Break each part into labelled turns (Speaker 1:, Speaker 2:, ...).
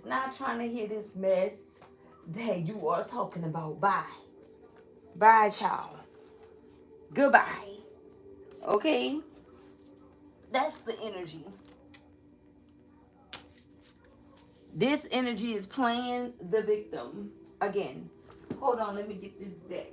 Speaker 1: is not trying to hear this mess that you are talking about. Bye. Bye, child. Goodbye. Okay? That's the energy. This energy is playing the victim. Again, hold on, let me get this deck.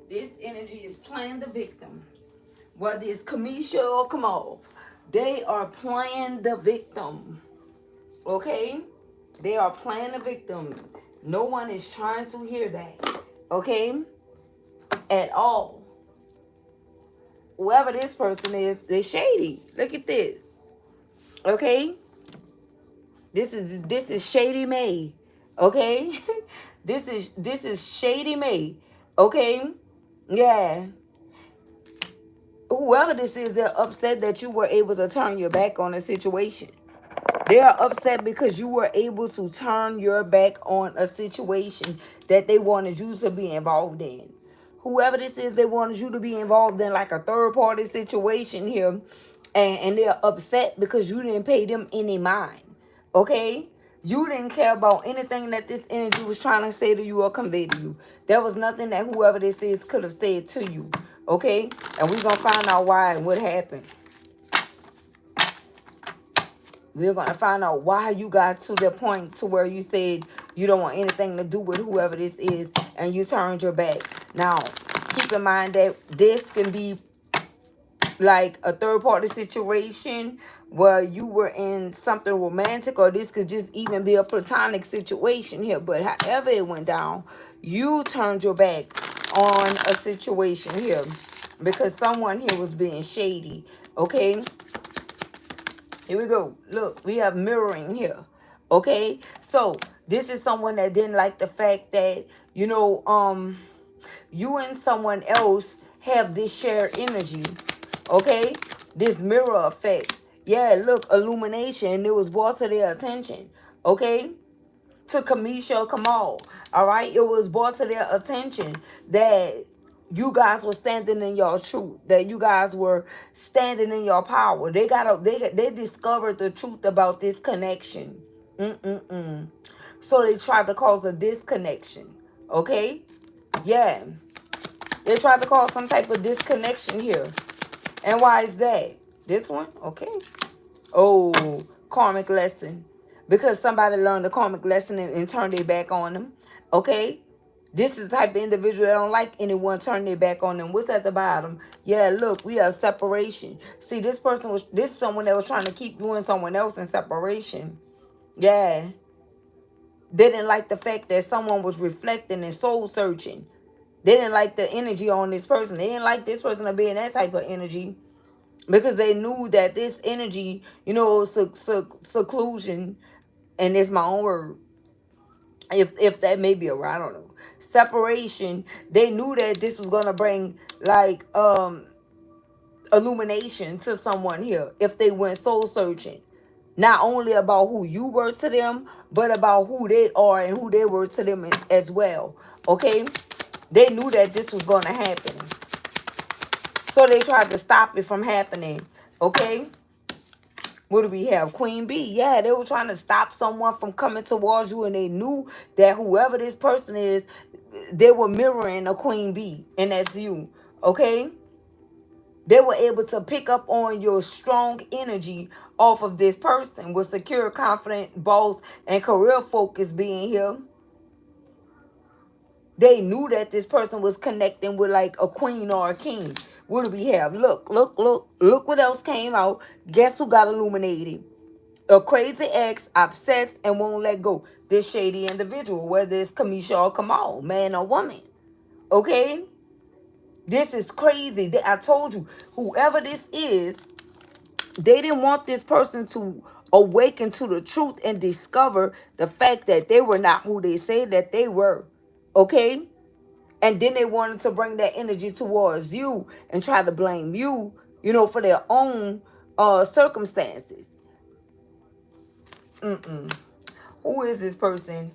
Speaker 1: This energy is playing the victim. Whether it's Kamisha or Kamaal, they are playing the victim. Okay? They are playing the victim. No one is trying to hear that. Okay? At all. Whoever this person is, they're shady. Look at this. Okay? This is Shady May. Okay? this is Shady May. Okay? Yeah. Whoever this is, they're upset that you were able to turn your back on a situation. They are upset because you were able to turn your back on a situation that they wanted you to be involved in. Whoever this is, they wanted you to be involved in like a third party situation here. And they're upset because you didn't pay them any mind. Okay? You didn't care about anything that this energy was trying to say to you or convey to you. There was nothing that whoever this is could have said to you. Okay? And we're going to find out why and what happened. We're going to find out why you got to the point to where you said you don't want anything to do with whoever this is and you turned your back. Now, keep in mind that this can be like a third party situation where you were in something romantic, or this could just even be a platonic situation here. But however it went down, you turned your back on a situation here because someone here was being shady. Okay? Here we go. Look, we have mirroring here. Okay? So, this is someone that didn't like the fact that, you know, you and someone else have this shared energy. Okay? This mirror effect. Yeah, look, illumination. It was brought to their attention. Okay? To Kamisha or Kamaal. Alright? It was brought to their attention that you guys were standing in your truth. That you guys were standing in your power. They discovered the truth about this connection. So they tried to cause a disconnection. Okay? Yeah. They tried to cause some type of disconnection here. And why is that? This one? Okay. Oh, karmic lesson. Because somebody learned the karmic lesson and turned their back on them. Okay? This is the type of individual that don't like anyone turning their back on them. What's at the bottom? Yeah, look, we have separation. See, this is someone that was trying to keep you and someone else in separation. Yeah. They didn't like the fact that someone was reflecting and soul searching. They didn't like the energy on this person. They didn't like this person to be in that type of energy. Because they knew that this energy, you know, seclusion, and it's my own word, if that may be a word, I don't know. Separation, they knew that this was gonna bring like illumination to someone here if they went soul searching. Not only about who you were to them, but about who they are and who they were to them as well. Okay? They knew that this was gonna happen. So they tried to stop it from happening. Okay? What do we have? Queen Bee. Yeah, they were trying to stop someone from coming towards you, and they knew that whoever this person is, they were mirroring a Queen Bee, and that's you. Okay? They were able to pick up on your strong energy off of this person with secure, confident, boss, and career focus being here. They knew that this person was connecting with like a queen or a king. What do we have? Look what else came out. Guess who got illuminated? A crazy ex, obsessed, and won't let go. This shady individual, whether it's Kamisha or Kamaal, man or woman. Okay? This is crazy. I told you, whoever this is, they didn't want this person to awaken to the truth and discover the fact that they were not who they say that they were. Okay? And then they wanted to bring that energy towards you and try to blame you, you know, for their own Circumstances. Who is this person?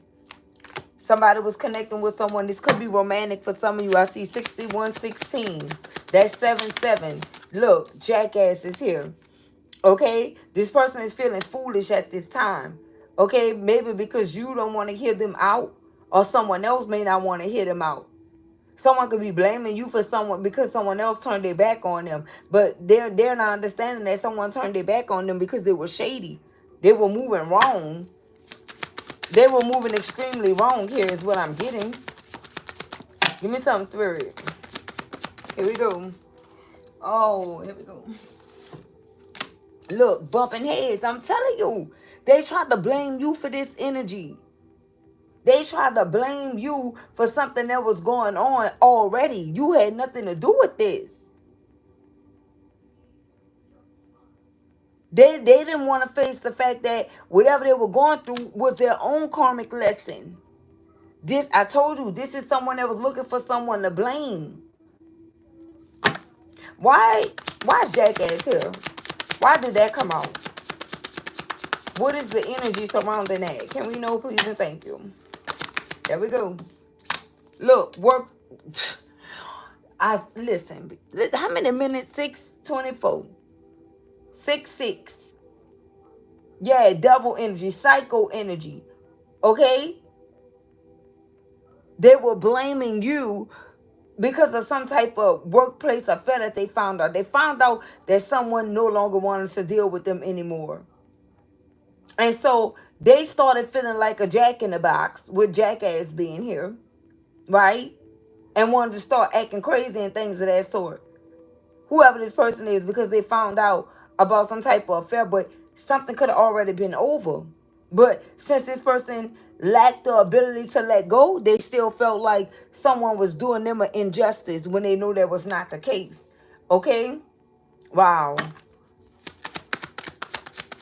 Speaker 1: Somebody was connecting with someone. This could be romantic for some of you. I see 6116. That's 77. Look, jackass is here. Okay? This person is feeling foolish at this time. Okay? Maybe because you don't want to hear them out, or someone else may not want to hear them out. Someone could be blaming you for someone because someone else turned their back on them. But they're not understanding that someone turned their back on them because they were shady. They were moving wrong. They were moving extremely wrong here is what I'm getting. Give me something, Spirit. Here we go. Oh, here we go. Look, bumping heads. I'm telling you. They tried to blame you for this energy. They tried to blame you for something that was going on already. You had nothing to do with this. They didn't want to face the fact that whatever they were going through was their own karmic lesson. This, I told you, this is someone that was looking for someone to blame. Why is Jackass here? Why did that come out? What is the energy surrounding that? Can we know, please, and thank you. There we go. Look, work. Listen. How many minutes? 6:24. 6:6. Yeah, devil energy, psycho energy. Okay? They were blaming you because of some type of workplace affair that they found out. They found out that someone no longer wanted to deal with them anymore. And so they started feeling like a jack in the box with Jackass being here. Right? And wanted to start acting crazy and things of that sort. Whoever this person is, because they found out about some type of affair, but something could have already been over. But since this person lacked the ability to let go, they still felt like someone was doing them an injustice when they knew that was not the case. Okay? Wow.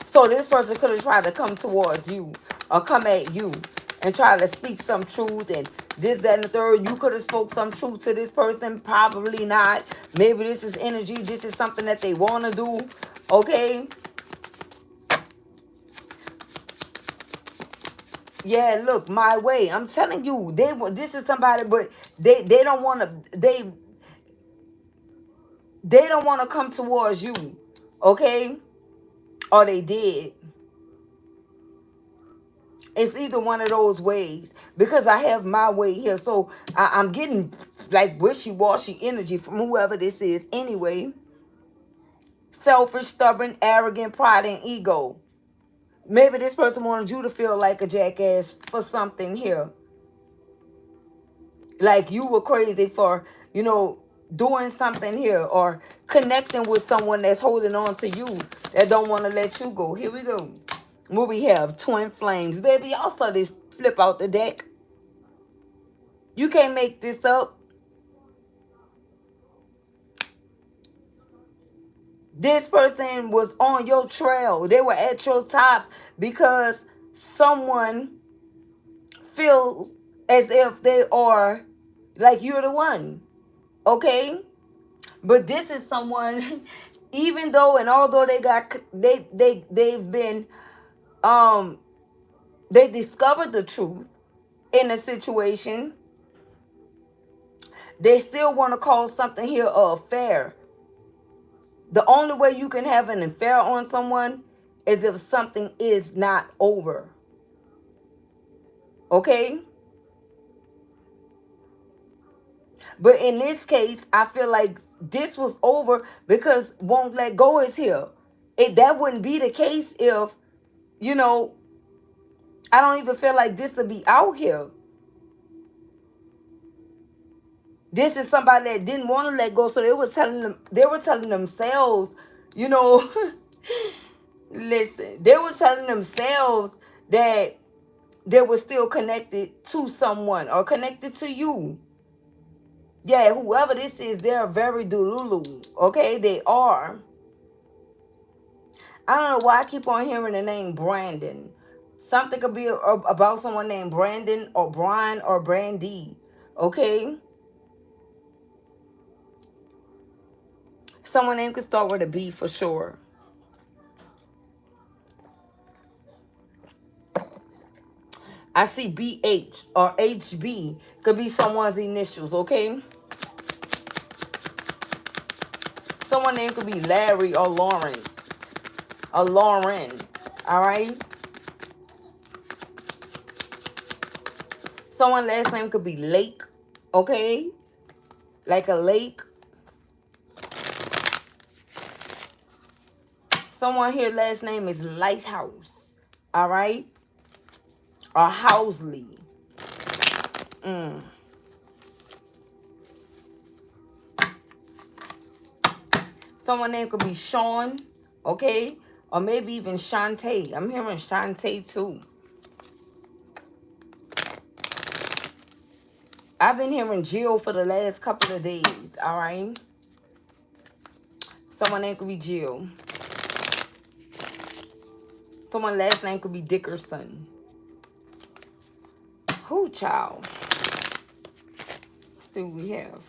Speaker 1: So this person could have tried to come towards you or come at you and try to speak some truth and this, that, and the third. You could have spoke some truth to this person. Probably not. Maybe this is energy. This is something that they want to do. Okay? Yeah, look, my way. I'm telling you, this is somebody, but they don't want to, they don't want to come towards you. Okay? Or they did. It's either one of those ways because I have my way here. So I'm getting like wishy-washy energy from whoever this is anyway. Selfish, stubborn, arrogant, pride, and ego. Maybe this person wanted you to feel like a jackass for something here. Like you were crazy for, doing something here or connecting with someone that's holding on to you that don't want to let you go. Here we go. What we have? Twin flames. Baby, y'all saw this flip out the deck. You can't make this up. This person was on your trail. They were at your top because someone feels as if they are like you're the one. Okay? But this is someone, even though and although they've been they discovered the truth in a situation, they still want to call something here an affair. The only way you can have an affair on someone is if something is not over. Okay? But in this case, I feel like this was over because won't let go is here. That wouldn't be the case if, I don't even feel like this would be out here. This is somebody that didn't want to let go, so they were telling themselves, listen, they were telling themselves that they were still connected to someone or connected to you. Yeah, whoever this is, they're very delulu. Okay, they are. I don't know why I keep on hearing the name Brandon. Something could be about someone named Brandon or Brian or Brandy. Okay? Someone name could start with a B for sure. I see BH or HB. Could be someone's initials, okay? Someone name could be Larry or Lawrence or Lauren, all right? Someone last name could be Lake, okay? Like a lake. Someone here last name is Lighthouse, all right? Or Housley. Someone name could be Sean, okay? Or maybe even Shantae. I'm hearing Shantae too. I've been hearing Jill for the last couple of days, all right? Someone name could be Jill. Someone last name could be Dickerson. Who, child? Let's see what we have.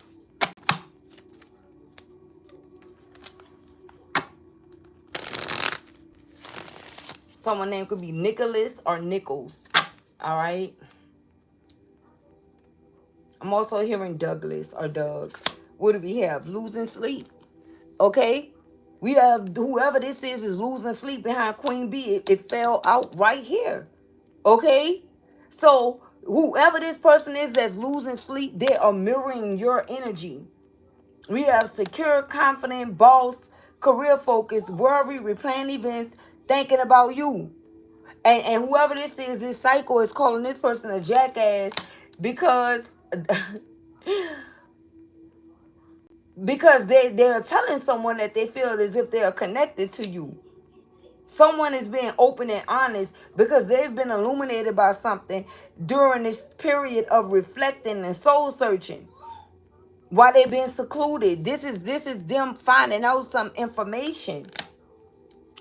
Speaker 1: Someone name could be Nicholas or Nichols, all right? I'm also hearing Douglas or Doug. What do we have? Losing sleep, okay? We have whoever this is losing sleep behind Queen B. It fell out right here, okay? So whoever this person is that's losing sleep, they are mirroring your energy. We have secure, confident, boss, career focus, worry, replan events, thinking about you. And whoever this is, this cycle is calling this person a jackass because because they're telling someone that they feel as if they are connected to you. Someone is being open and honest because they've been illuminated by something during this period of reflecting and soul searching. While they've been secluded, this is them finding out some information.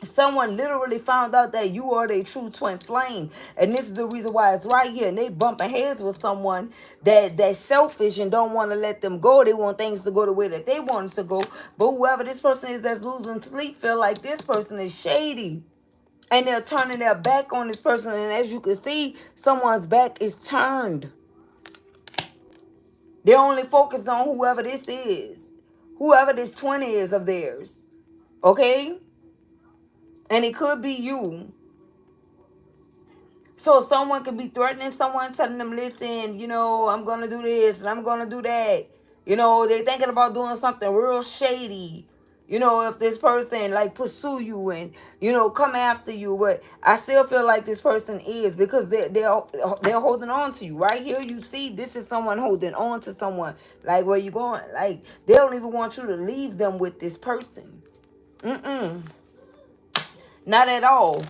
Speaker 1: Someone literally found out that you are their true twin flame, and this is the reason why it's right here. And they bumping heads with someone that's selfish and don't want to let them go. They want things to go the way that they want it to go. But whoever this person is that's losing sleep feel like this person is shady, and they're turning their back on this person. And as you can see, someone's back is turned. They're only focused on whoever this is, whoever this twin is of theirs, okay? And it could be you. So someone could be threatening someone, telling them, listen, you know, I'm going to do this and I'm going to do that. You know, they're thinking about doing something real shady. You know, if this person like pursue you and, you know, come after you. But I still feel like this person is, because they're holding on to you. Right here, you see, this is someone holding on to someone. Like, where you going? Like, they don't even want you to leave them with this person. Not at all.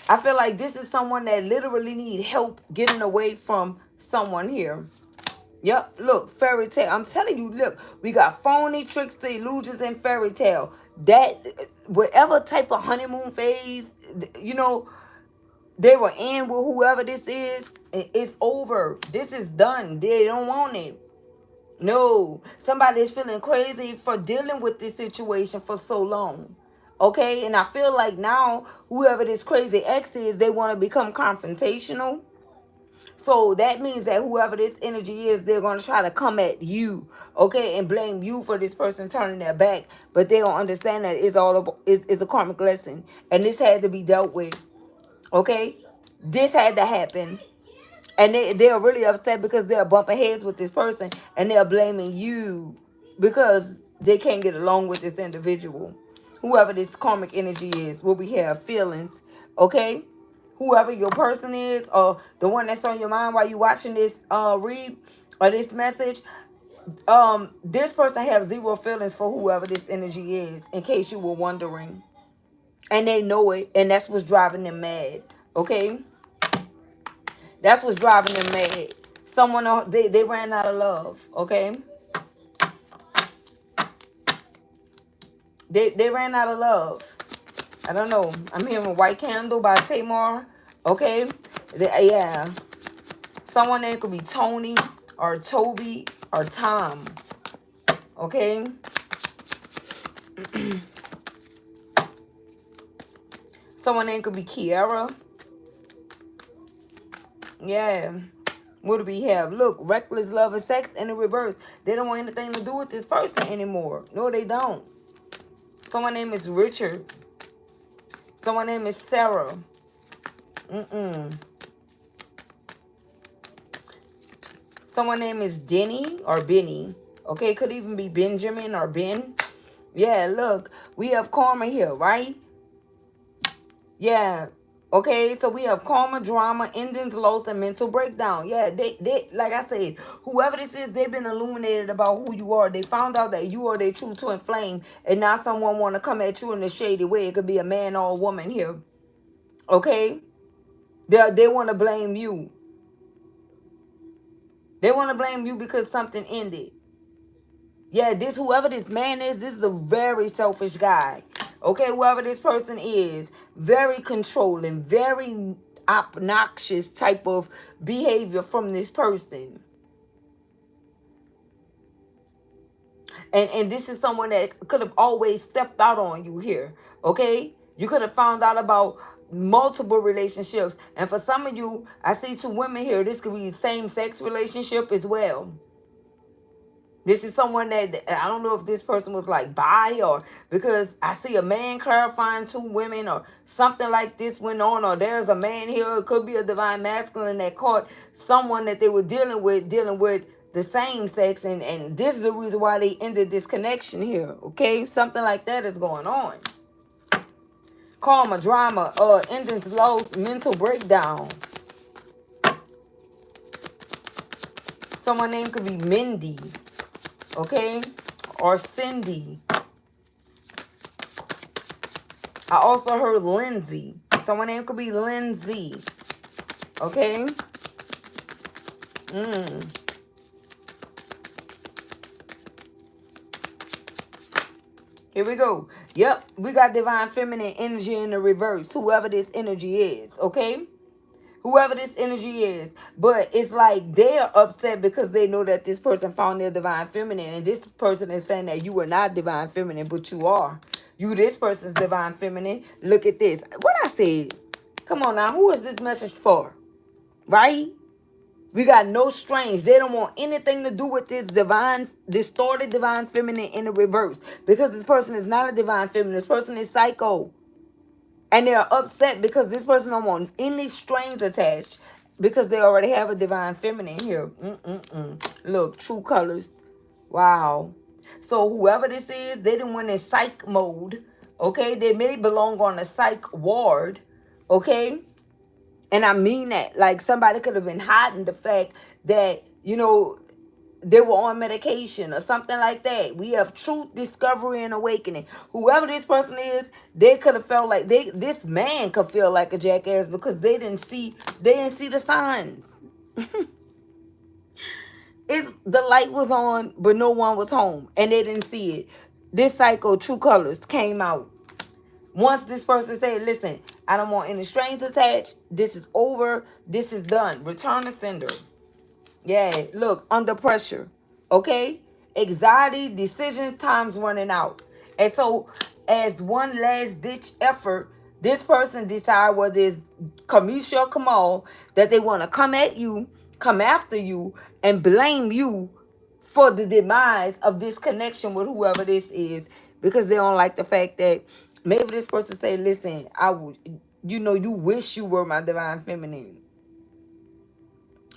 Speaker 1: I feel like this is someone that literally need help getting away from someone here. Yep, look, fairy tale. I'm telling you, look, we got phony, trickster, illusions, and fairy tale. That, whatever type of honeymoon phase, you know, they were in with whoever this is, it's over. This is done. They don't want it. No, somebody is feeling crazy for dealing with this situation for so long. Okay, and I feel like now whoever this crazy ex is, they want to become confrontational. So that means that whoever this energy is, they're going to try to come at you, okay, and blame you for this person turning their back. But they don't understand that it's a karmic lesson, and this had to be dealt with, okay? This had to happen. And they're really upset because they're bumping heads with this person, and they're blaming you because they can't get along with this individual. Whoever this karmic energy is, will we have feelings, okay? Whoever your person is, or the one that's on your mind while you watching this read or this message, this person have zero feelings for whoever this energy is, in case you were wondering. And they know it, and that's what's driving them mad, okay? That's what's driving them mad. Someone, they ran out of love, okay? They ran out of love. I don't know. I'm hearing White Candle by Tamar, okay? Yeah. Someone name could be Tony or Toby or Tom, okay? Someone name could be Kiara. Yeah. What do we have? Look, reckless love and sex in the reverse. They don't want anything to do with this person anymore. No, they don't. Someone name is Richard. Someone name is Sarah. Someone name is Denny or Benny. Okay, could even be Benjamin or Ben. Yeah, look, we have karma here, right? Yeah. Okay, so we have karma, drama, endings, loss, and mental breakdown. Yeah, they like I said, whoever this is, they've been illuminated about who you are. They found out that you are their true twin flame, and now someone want to come at you in a shady way. It could be a man or a woman here. Okay, they want to blame you. They want to blame you because something ended. Yeah, whoever this man is, this is a very selfish guy. Okay, whoever this person is, very controlling, very obnoxious type of behavior from this person. And this is someone that could have always stepped out on you here. Okay, you could have found out about multiple relationships. And for some of you, I see two women here. This could be same-sex relationship as well. This is someone that, I don't know if this person was like bi, or because I see a man clarifying two women or something like this went on, or there's a man here. It could be a divine masculine that caught someone that they were dealing with the same sex. And this is the reason why they ended this connection here. Okay, something like that is going on. Karma, drama, endings, loss, mental breakdown. Someone name could be Mindy. Okay, or Cindy. I also heard Lindsay. Someone name could be Lindsay. Okay. Here we go. Yep, we got divine feminine energy in the reverse. Whoever this energy is, okay? Whoever this energy is. But it's like they are upset because they know that this person found their divine feminine. And this person is saying that you are not divine feminine, but you are. You, this person's divine feminine. Look at this. What I said. Come on now. Who is this message for? Right? We got no strange. They don't want anything to do with this divine, distorted divine feminine in the reverse. Because this person is not a divine feminine. This person is psycho. And they're upset because this person don't want any strings attached because they already have a divine feminine here. Look, true colors. Wow. So whoever this is, they didn't went in psych mode. Okay, they may belong on a psych ward. Okay, and I mean that. Like somebody could have been hiding the fact that, you know, they were on medication or something like that. We have truth, discovery, and awakening. Whoever this person is, they could have felt like this man could feel like a jackass because they didn't see the signs. The light was on, but no one was home, and they didn't see it. This cycle, true colors, came out. Once this person said, listen, I don't want any strings attached. This is over. This is done. Return to sender. Yeah, look, under pressure, okay? Anxiety, decisions, time's running out. And so, as one last-ditch effort, this person decide whether it's Karmezha or Kamaal, that they want to come at you, come after you, and blame you for the demise of this connection with whoever this is, because they don't like the fact that maybe this person say, listen, you wish you were my divine feminine.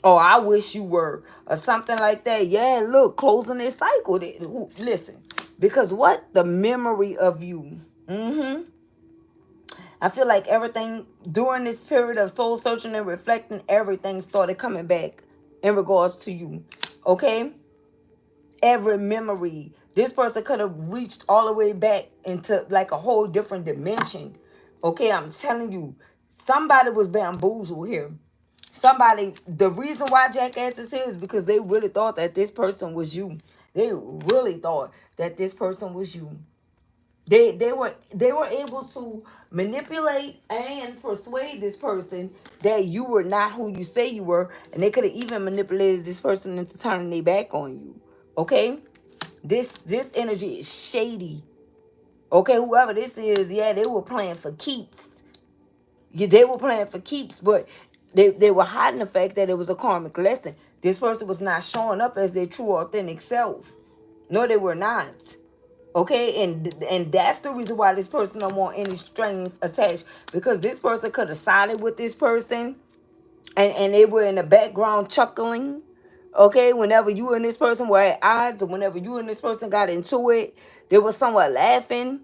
Speaker 1: Oh, I wish you were, or something like that. Yeah, look, closing this cycle. Listen, because what? The memory of you. I feel like everything during this period of soul searching and reflecting, everything started coming back in regards to you. Okay? Every memory. This person could have reached all the way back into like a whole different dimension. Okay, I'm telling you, somebody was bamboozled here. Somebody, the reason why jackass is here is because they really thought that this person was you. They really thought that this person was you. They were able to manipulate and persuade this person that you were not who you say you were, and they could have even manipulated this person into turning their back on you. Okay, this energy is shady. Okay, whoever this is, yeah, they were playing for keeps. Yeah, they were playing for keeps, but They were hiding the fact that it was a karmic lesson. This person was not showing up as their true, authentic self. No, they were not. Okay, and that's the reason why this person don't want any strings attached, because this person could have sided with this person, and they were in the background chuckling. Okay, whenever you and this person were at odds, or whenever you and this person got into it, they were somewhat laughing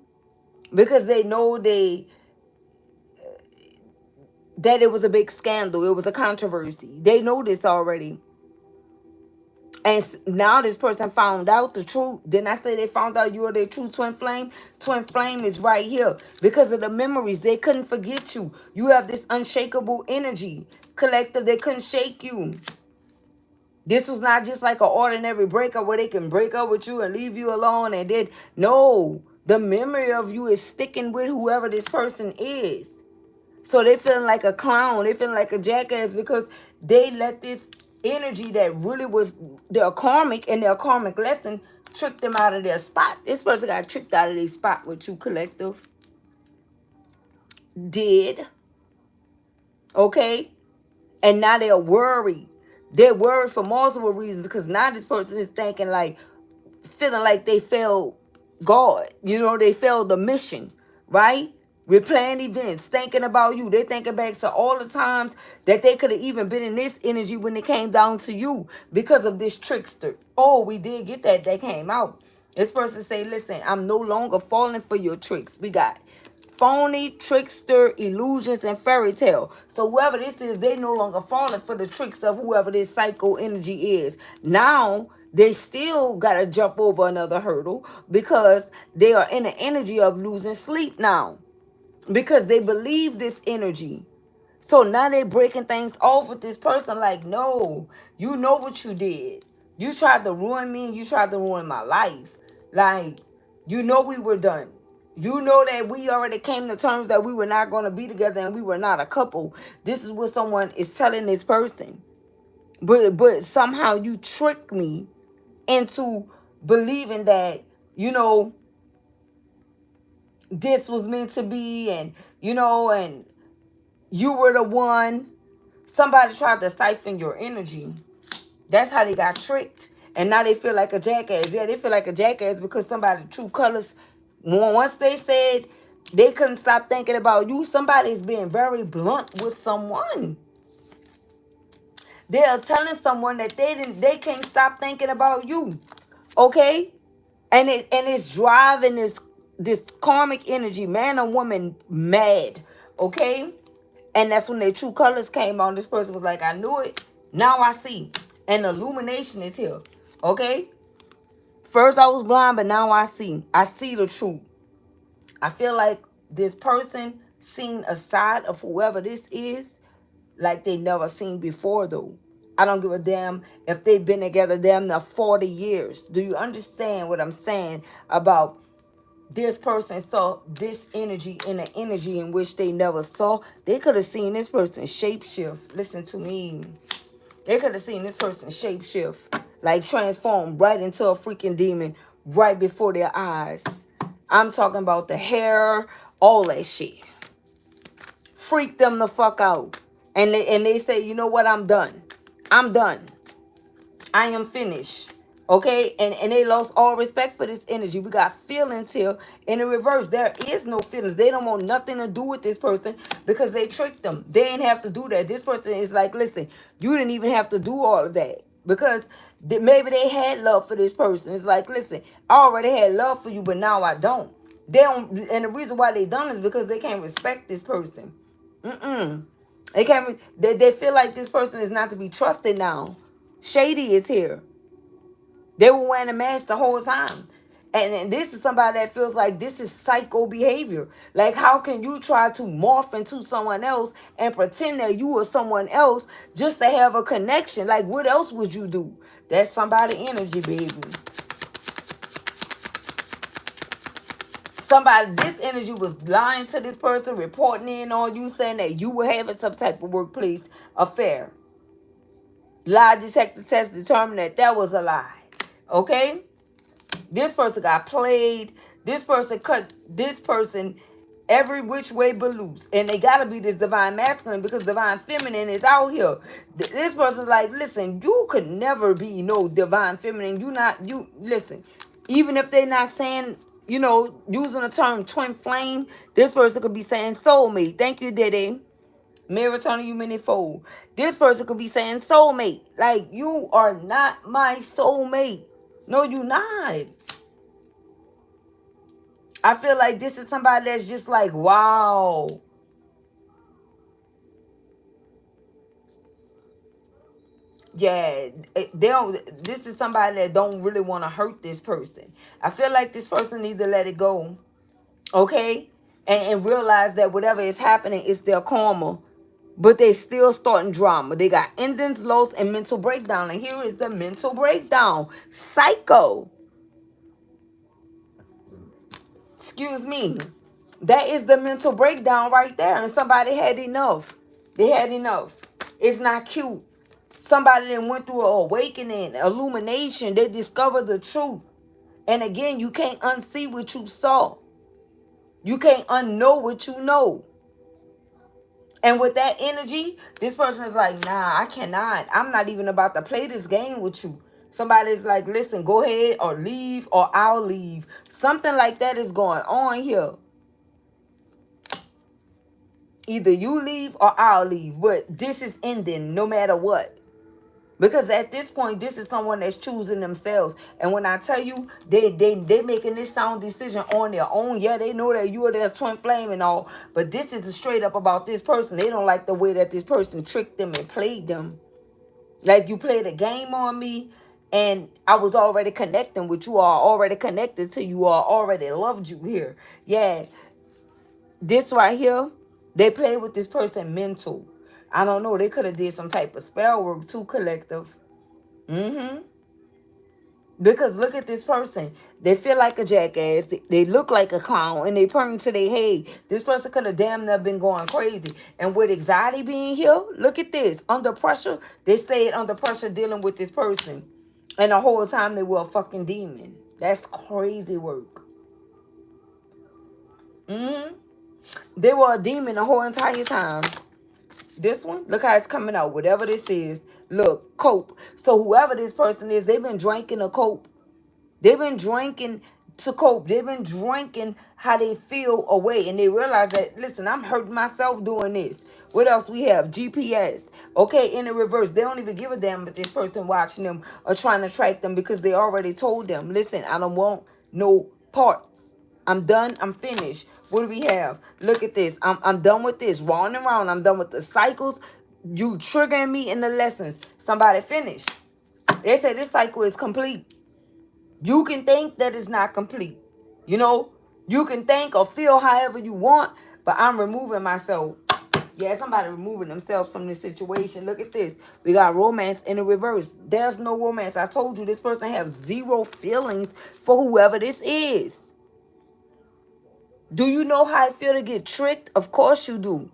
Speaker 1: because they know that it was a big scandal. It was a controversy. They know this already. And now this person found out the truth. Didn't I say they found out you are their true twin flame? Twin flame is right here. Because of the memories, they couldn't forget you. You have this unshakable energy. Collective, they couldn't shake you. This was not just like an ordinary breakup where they can break up with you and leave you alone. And then, no. The memory of you is sticking with whoever this person is. So they feeling like a clown. They feeling like a jackass because they let this energy that really was their karmic and their karmic lesson trick them out of their spot. This person got tricked out of their spot with you, collective. Did. Okay? And now they're worried. They're worried for multiple reasons because now this person is thinking like, feeling like they failed God. You know, they failed the mission, right? Replaying events, thinking about you. They're thinking back to all the times that they could have even been in this energy when it came down to you because of this trickster. Oh, we did get that. That came out. This person say, listen, I'm no longer falling for your tricks. We got phony, trickster, illusions, and fairy tale. So whoever this is, they no longer falling for the tricks of whoever this psycho energy is. Now, they still got to jump over another hurdle because they are in the energy of losing sleep now. Because they believe this energy. So now they're breaking things off with this person like, no, you know what you did. You tried to ruin me and you tried to ruin my life. Like, you know we were done. You know that we already came to terms that we were not going to be together and we were not a couple. This is what someone is telling this person. But somehow you tricked me into believing that, you know, this was meant to be, and you know, and you were the one. Somebody tried to siphon your energy. That's how they got tricked. And now they feel like a jackass. Yeah, they feel like a jackass because somebody true colors, once they said they couldn't stop thinking about you, somebody's being very blunt with someone. They are telling someone that they can't stop thinking about you. Okay? And it's driving this karmic energy, man or woman, mad. Okay? And that's when their true colors came on. This person was like, I knew it. Now I see. And illumination is here. Okay? First I was blind, but now I see. I see the truth. I feel like this person seen a side of whoever this is like they never seen before, though. I don't give a damn if they've been together damn near 40 years. Do you understand what I'm saying about this person saw this energy in an energy in which they never saw? They could have seen this person shapeshift. Listen to me. They could have seen this person shapeshift. Like transform right into a freaking demon right before their eyes. I'm talking about the hair, all that shit. Freak them the fuck out. And they say, you know what, I'm done. I'm done. I am finished. Okay? And they lost all respect for this energy. We got feelings here. In the reverse, there is no feelings. They don't want nothing to do with this person because they tricked them. They didn't have to do that. This person is like, listen, you didn't even have to do all of that. Because maybe they had love for this person. It's like, listen, I already had love for you, but now I don't. They don't, and the reason why they done is because they can't respect this person. They can't. They feel like this person is not to be trusted now. Shady is here. They were wearing a mask the whole time. And this is somebody that feels like this is psycho behavior. Like, how can you try to morph into someone else and pretend that you are someone else just to have a connection? Like, what else would you do? That's somebody energy, baby. Somebody, this energy was lying to this person, reporting in on you, saying that you were having some type of workplace affair. Lie detector test determined that that was a lie. Okay? This person got played. This person cut this person every which way but loose. And they gotta be this divine masculine because divine feminine is out here. This person's like, listen, you could never be no divine feminine. You listen, even if they're not saying, you know, using the term twin flame, this person could be saying soulmate. Thank you, Diddy. May return to you manyfold. This person could be saying soulmate. Like, you are not my soulmate. No, you not. I feel like this is somebody that's just like, wow. Yeah, they don't. This is somebody that don't really want to hurt this person. I feel like this person needs to let it go, okay, and realize that whatever is happening is their karma, but they still starting drama. They got endings, loss, and mental breakdown. And here is the mental breakdown. Psycho. Excuse me. That is the mental breakdown right there. And somebody had enough. They had enough. It's not cute. Somebody that went through an awakening, illumination. They discovered the truth. And again, you can't unsee what you saw. You can't unknow what you know. And with that energy, this person is like, nah, I cannot. I'm not even about to play this game with you. Somebody's like, listen, go ahead or leave or I'll leave. Something like that is going on here. Either you leave or I'll leave. But this is ending no matter what. Because at this point, this is someone that's choosing themselves. And when I tell you, they making this sound decision on their own. Yeah, they know that you are their twin flame and all. But this is straight up about this person. They don't like the way that this person tricked them and played them. Like, you played a game on me. And I was already connecting with you all. Already connected to you all. Already loved you here. Yeah. This right here, they played with this person mental. I don't know. They could have did some type of spell work too, collective. Because look at this person. They feel like a jackass. They look like a clown. And they turn to their head. This person could have damn near been going crazy. And with anxiety being here, look at this. Under pressure, they stayed under pressure dealing with this person. And the whole time they were a fucking demon. That's crazy work. They were a demon the whole entire time. This one, look how it's coming out. Whatever this is, look, cope. So whoever this person is, they've been drinking to cope. They've been drinking to cope. They've been drinking how they feel away. And they realize that, listen, I'm hurting myself doing this. What else we have? GPS. Okay, in the reverse. They don't even give a damn if this person watching them or trying to track them because they already told them, listen, I don't want no parts. I'm done. I'm finished. What do we have? Look at this. I'm done with this. Round and round. I'm done with the cycles. You triggering me in the lessons. Somebody finished. They say this cycle is complete. You can think that it's not complete. You know, you can think or feel however you want, but I'm removing myself. Yeah, somebody removing themselves from this situation. Look at this. We got romance in the reverse. There's no romance. I told you this person has zero feelings for whoever this is. Do you know how I feel to get tricked? Of course you do.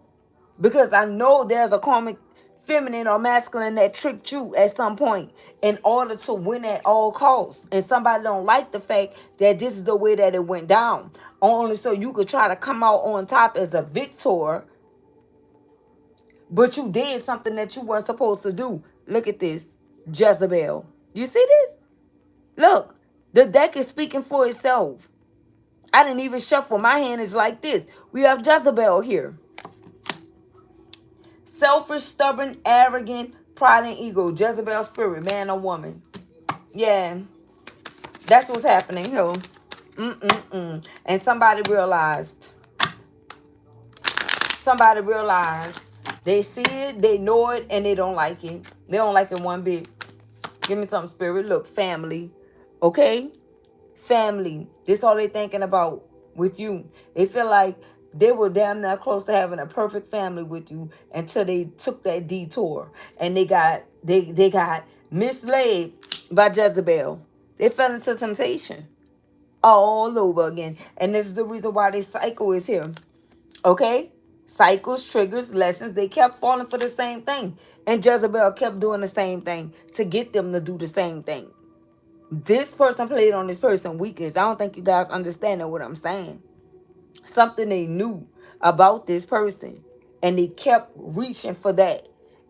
Speaker 1: Because I know there's a karmic feminine or masculine that tricked you at some point in order to win at all costs. And somebody don't like the fact that this is the way that it went down. Only so you could try to come out on top as a victor. But you did something that you weren't supposed to do. Look at this. Jezebel. You see this? Look. The deck is speaking for itself. I didn't even shuffle. My hand is like this. We have Jezebel here. Selfish, stubborn, arrogant, pride and ego. Jezebel spirit, man or woman. Yeah. That's what's happening here. And somebody realized. Somebody realized. They see it, they know it, and they don't like it. They don't like it one bit. Give me something, spirit. Look, family. Okay? Family. This all they thinking about with you. They feel like they were damn near close to having a perfect family with you until they took that detour. And they got misled by Jezebel. They fell into temptation all over again. And this is the reason why this cycle is here. Okay? Cycles, triggers, lessons. They kept falling for the same thing. And Jezebel kept doing the same thing to get them to do the same thing. This person played on this person's weakness. I don't think you guys understand what I'm saying. something they knew about this person, and they kept reaching for that,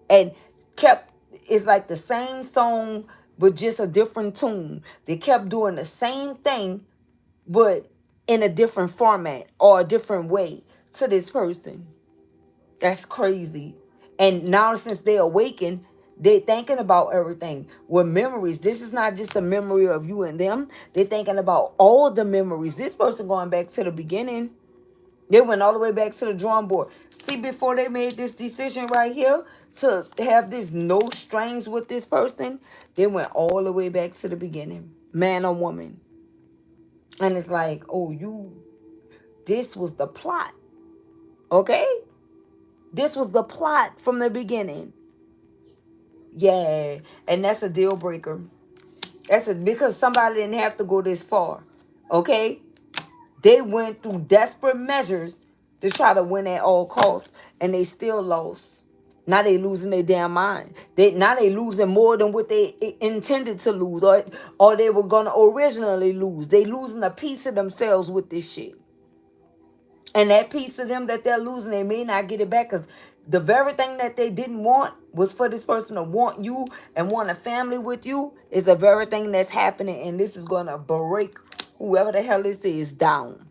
Speaker 1: and kept, it's like the same song but just a different tune. They kept doing the same thing but in a different format or a different way to this person. That's crazy. And now since they awaken, they thinking about everything with memories. This is not just a memory of you and them. They're thinking about all the memories. This person going back to the beginning. They went all the way back to the drawing board. See, before they made this decision right here to have this no strings with this person, they went all the way back to the beginning. Man or woman. And it's like, oh, this was the plot. Okay? This was the plot from the beginning. Yeah. And that's a deal breaker. Because somebody didn't have to go this far. Okay? They went through desperate measures to try to win at all costs, and they still lost. Now they losing their damn mind. Now they losing more than what they intended to lose, or they were gonna originally lose. They losing a piece of themselves with this shit. And that piece of them that they're losing, they may not get it back, because the very thing that they didn't want was for this person to want you and want a family with you is the very thing that's happening, and this is gonna break whoever the hell this is down.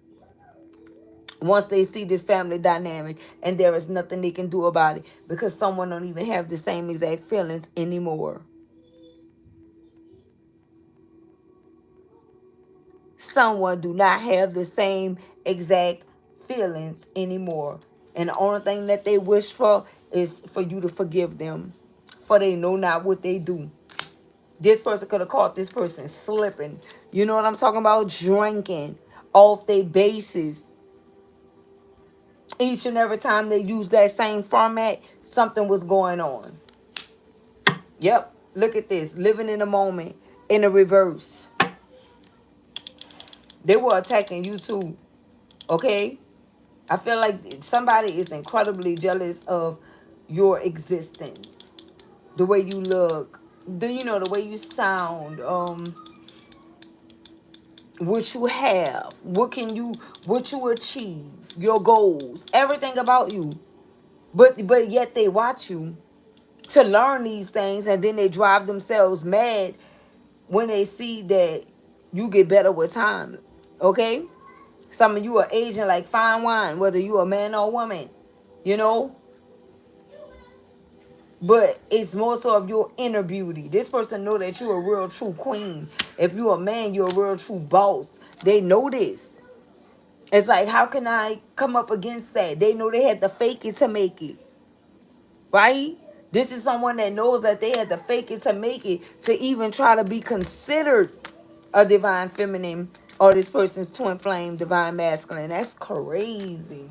Speaker 1: Once they see this family dynamic, and there is nothing they can do about it, because someone don't even have the same exact feelings anymore. Someone do not have the same exact feelings anymore. And the only thing that they wish for is for you to forgive them, for they know not what they do. This person could have caught this person slipping. You know what I'm talking about? Drinking off their bases. Each and every time they use that same format, something was going on. Yep. Look at this. Living in the moment in the reverse. They were attacking you too. Okay? I feel like somebody is incredibly jealous of your existence. The way you look. The way you sound. What you have. What you achieve. Your goals. Everything about you. But yet they watch you to learn these things, and then they drive themselves mad when they see that you get better with time. Okay? Some of you are aging like fine wine, whether you a man or a woman, But it's more so of your inner beauty. This person know that you're a real true queen. If you're a man, you're a real true boss. They know this. It's like, how can I come up against that? They know they had to fake it to make it. Right? This is someone that knows that they had to fake it to make it, to even try to be considered a divine feminine, or this person's twin flame divine masculine. That's crazy.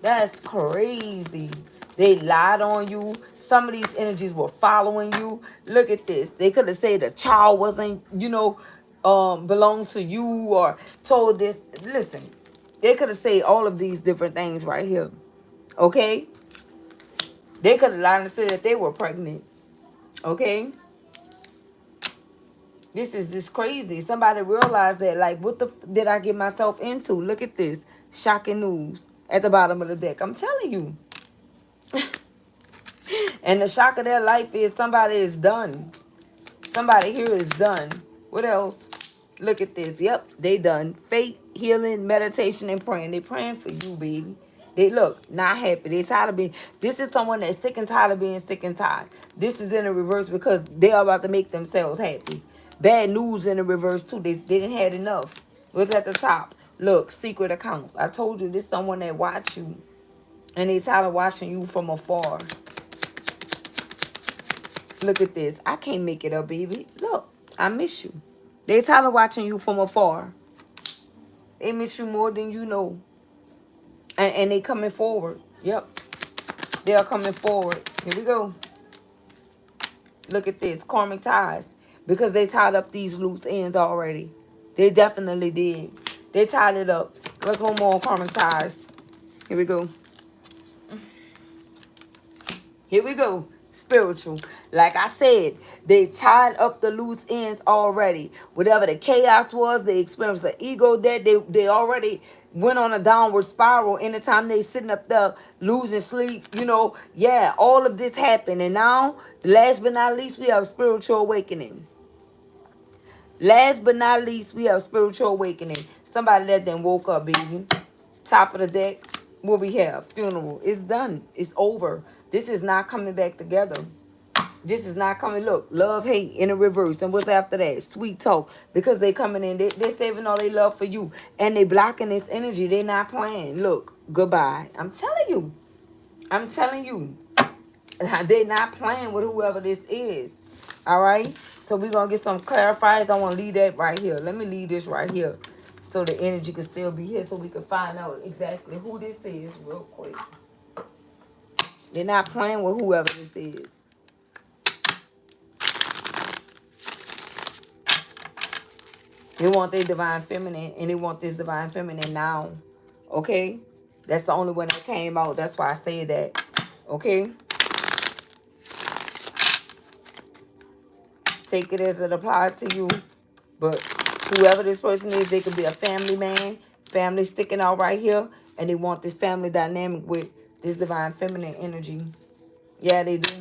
Speaker 1: That's crazy. They lied on you. Some of these energies were following you. Look at this. They could have said the child wasn't, belonged to you, or told this. Listen, they could have said all of these different things right here. Okay? They could have lied and said that they were pregnant. Okay? This is just crazy. Somebody realized that, like, what the did I get myself into? Look at this. Shocking news at the bottom of the deck. I'm telling you. And the shock of their life is somebody is done. Somebody here is done. What else? Look at this. Yep, they done. Faith, healing, meditation, and praying. They praying for you, baby. They look not happy. They tired of being. This is someone that's sick and tired of being sick and tired. This is in the reverse because they are about to make themselves happy. Bad news in the reverse too. They didn't had enough. What's at the top? Look, secret accounts. I told you this is someone that watch you, and they tired of watching you from afar. Look at this. I can't make it up, baby. Look, I miss you. They tired of watching you from afar. They miss you more than you know. And they coming forward. Yep. They are coming forward. Here we go. Look at this. Karmic ties. Because they tied up these loose ends already. They definitely did. They tied it up. Let's one more on karmic ties. Here we go. Here we go. Spiritual. Like I said, they tied up the loose ends already. Whatever the chaos was, they experienced the ego death. They already went on a downward spiral. Anytime they sitting up there losing sleep, you know, yeah, all of this happened. And now, last but not least, we have spiritual awakening. Last but not least, we have spiritual awakening. Somebody that then woke up, baby. Top of the deck, what we have? Funeral. It's done. It's over. This is not coming back together. This is not coming. Look, love, hate in a reverse. And what's after that? Sweet talk. Because they coming in. They're saving all their love for you. And they blocking this energy. They not playing. Look, goodbye. I'm telling you. I'm telling you. They're not playing with whoever this is. All right? So we're going to get some clarifiers. I want to leave that right here. Let me leave this right here. So the energy can still be here. So we can find out exactly who this is real quick. They're not playing with whoever this is. They want their divine feminine, and they want this divine feminine now. Okay? That's the only one that came out. That's why I say that. Okay? Take it as it applies to you. But whoever this person is, they could be a family man. Family sticking out right here. And they want this family dynamic with this divine feminine energy. Yeah, they do.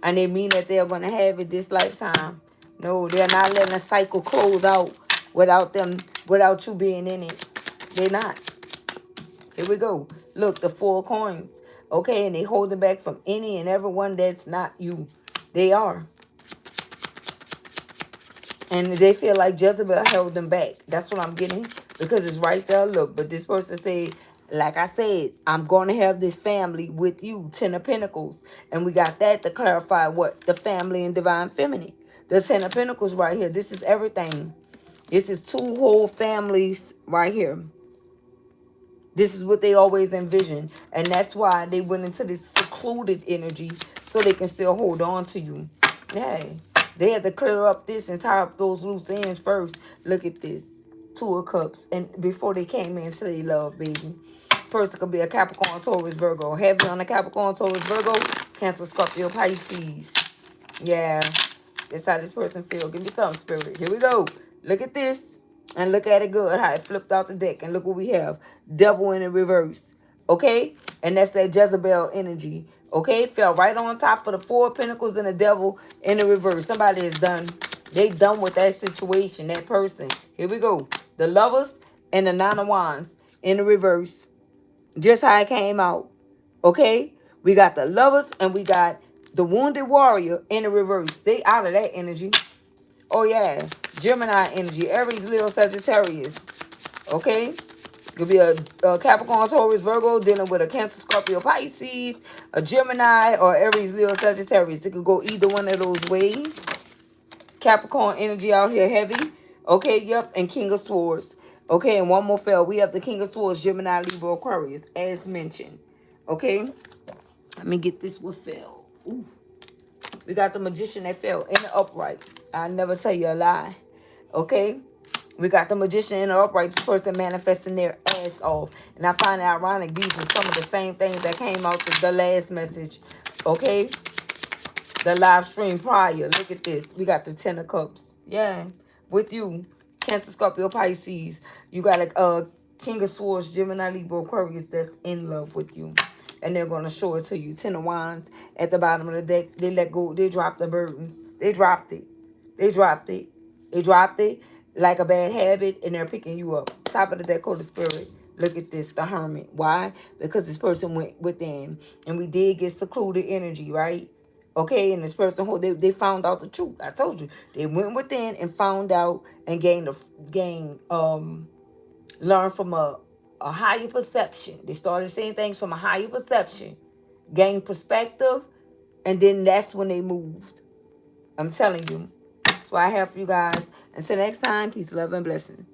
Speaker 1: And they mean that they're going to have it this lifetime. No, they're not letting a cycle close out without you being in it. They're not. Here we go. Look, the 4 coins. Okay, and they holding back from any and everyone that's not you. They are. And they feel like Jezebel held them back. That's what I'm getting. Because it's right there. Look, but this person said, like I said, I'm going to have this family with you. 10 of Pentacles. And we got that to clarify what? The family and divine feminine. The 10 of Pentacles right here. This is everything. This is 2 whole families right here. This is what they always envisioned. And that's why they went into this secluded energy. So they can still hold on to you. Yeah. They had to clear up this and tie up those loose ends first. Look at this. 2 of Cups. And before they came in to their love, baby. Person could be a Capricorn, Taurus, Virgo. Heavy on the Capricorn, Taurus, Virgo. Cancer, Scorpio, Pisces. Yeah. That's how this person feels. Give me something, Spirit. Here we go. Look at this. And look at it good. How it flipped out the deck. And look what we have. Devil in the reverse. Okay? And that's that Jezebel energy. Okay? Fell right on top of the 4 of Pentacles and the devil in the reverse. Somebody is done. They done with that situation. That person. Here we go. The Lovers and the 9 of Wands in the reverse. Just how it came out. Okay? We got the Lovers and we got the Wounded Warrior in the reverse. They out of that energy. Oh, yeah. Gemini energy. Aries, Leo, Sagittarius. Okay? Could be a Capricorn, Taurus, Virgo dealing with a Cancer, Scorpio, Pisces, a Gemini, or Aries, Leo, Sagittarius. It could go either one of those ways. Capricorn energy out here heavy. Okay, yep. And King of Swords. Okay, and one more fell. We have the King of Swords, Gemini, Libra, Aquarius, as mentioned. Okay? Let me get this one fell. Ooh. We got the Magician that fell in the upright. I never tell you a lie. Okay? We got the Magician in the upright. This person manifesting their ass off. And I find it ironic. These are some of the same things that came out the last message. Okay? The live stream prior. Look at this. We got the 10 of Cups. Yeah. With you. Cancer, Scorpio, Pisces. You got a King of Swords, Gemini, Libra, Aquarius that's in love with you. And they're going to show it to you. 10 of Wands at the bottom of the deck. They let go. They dropped the burdens. They dropped it. They dropped it. They dropped it like a bad habit. And they're picking you up. Top of the deck, Holy Spirit. Look at this. The Hermit. Why? Because this person went within. And we did get secluded energy, right? Okay, and this person, they found out the truth. I told you. They went within and found out and learned from a higher perception. They started seeing things from a higher perception. Gained perspective. And then that's when they moved. I'm telling you. That's what I have for you guys. Until next time, peace, love, and blessings.